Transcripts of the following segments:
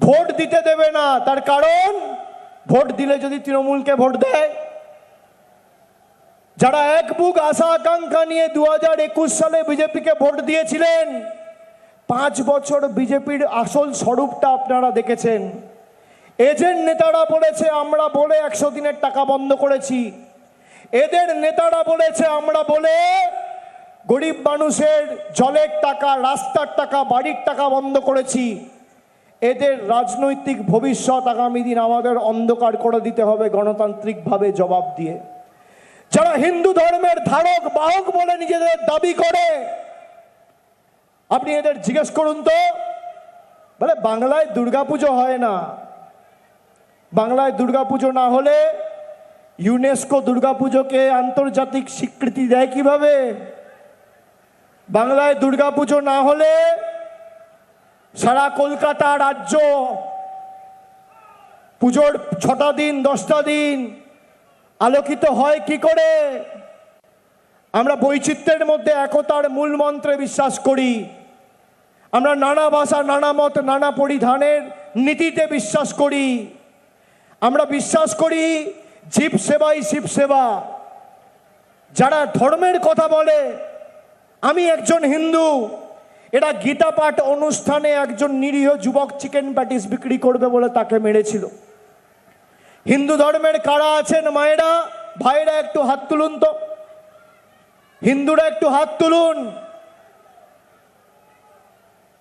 Vote দিতে দেবে না। তার কারণ ভোট দিলে যদি তৃণমূলকে ভোট দেয়, যারা এক বুক আশা আকাঙ্ক্ষা নিয়ে 2021 সালে বিজেপিকে ভোট দিয়েছিলেন, 5 বছর বিজেপির আসল স্বরূপটা আপনারা দেখেছেন। এজেন্ট নেতারা বলেছে আমরা বলে 100 দিনের টাকা বন্ধ করেছি, এদের নেতারা বলেছে আমরা বলে গরিব মানুষের জলের টাকা, রাস্তার টাকা, বাড়ির টাকা বন্ধ করেছি। এদের রাজনৈতিক ভবিষ্যৎ আগামী দিন আমাদের অন্ধকার করে দিতে হবে গণতান্ত্রিকভাবে জবাব দিয়ে। যারা হিন্দু ধর্মের ধারক বাহক বলে নিজেদের দাবি করে, আপনি এদের জিজ্ঞেস করুন তো, বলে বাংলায় দুর্গাপুজো হয় না। বাংলায় দুর্গাপুজো না হলে ইউনেস্কো দুর্গাপুজোকে আন্তর্জাতিক স্বীকৃতি দেয় কিভাবে? বাংলায় দুর্গাপুজো না হলে সারা কলকাতা রাজ্য পুজোর 6টা দিন 10টা দিন আলোকিত হয় কি করে? আমরা বৈচিত্র্যের মধ্যে একতার মূল মন্ত্রে বিশ্বাস করি। আমরা নানা ভাষা, নানা মত, নানা পরিধানের নীতিতে বিশ্বাস করি। আমরা বিশ্বাস করি জীব সেবাই শিব সেবা। যারা ধর্মের কথা বলে, আমি একজন হিন্দু, এরা গীতা পাঠ অনুষ্ঠানে একজন নিরীহ যুবক চিকেন প্যাটিস বিক্রি করবে বলে তাকে মেরেছিল। হিন্দু ধর্মের কারা আছেন মায়েরা, ভাইরা একটু হাত তুলুন তো, হিন্দুরা একটু হাত তুলুন।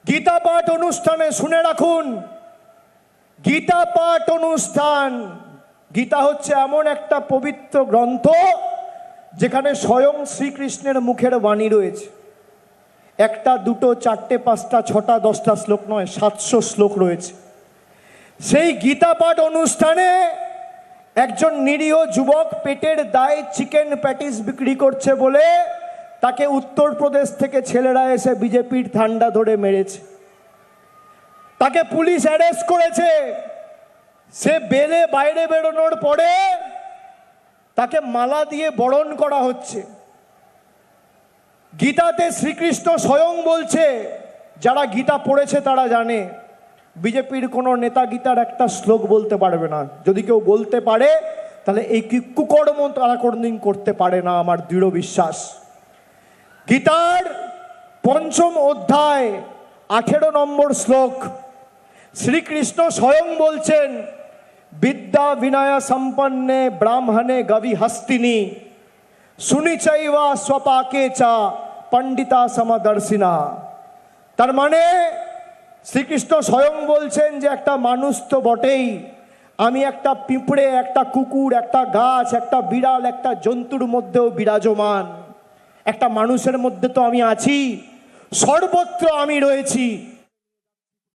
গীতা পাঠ অনুষ্ঠানে শুনে রাখুন, গীতা পাঠ অনুষ্ঠান, গীতা হচ্ছে এমন একটা পবিত্র গ্রন্থ যেখানে স্বয়ং শ্রীকৃষ্ণের মুখের বাণী রয়েছে। 1টা 2টো 4টে 5টা 6টা 10টা শ্লোক নয়, 700 শ্লোক রয়েছে। সেই গীতা পাঠ অনুষ্ঠানে একজন নিরীহ যুবক পেটের দায়ে চিকেন প্যাটিস বিক্রি করছে বলে তাকে উত্তরপ্রদেশ থেকে ছেলেরা এসে বিজেপির ঠান্ডা ধরে মেরেছে। তাকে পুলিশ অ্যারেস্ট করেছে। সে বেলে বাইরে বেরোনোর পরে তাকে মালা দিয়ে বরণ করা হচ্ছে। গীতাতে শ্রীকৃষ্ণ স্বয়ং বলছে, যারা গীতা পড়েছে তারা জানে, বিজেপির কোনো নেতা গীতার একটা শ্লোক বলতে পারবে না। যদি কেউ বলতে পারে তাহলে এই কুকর্ম তারা কোনোদিন করতে পারে না, আমার দৃঢ় বিশ্বাস। গীতার 5ম অধ্যায় 18 নম্বর শ্লোক, শ্রীকৃষ্ণ স্বয়ং বলছেন, বিদ্যা বিনয় সম্পন্নে ব্রাহ্মণে গবি হস্তিনী সুনিচৈবা স্বপাকে চা পণ্ডিতা সমদর্শিনা। তার মানে শ্রীকৃষ্ণ স্বয়ং বলছেন যে একটা মানুষ তো বটেই, আমি একটা পিঁপড়ে, একটা কুকুর, একটা গাছ, একটা বিড়াল, একটা জন্তুর মধ্যেও বিরাজমান। একটা মানুষের মধ্যে তো আমি আছি, সর্বত্র আমি রয়েছি।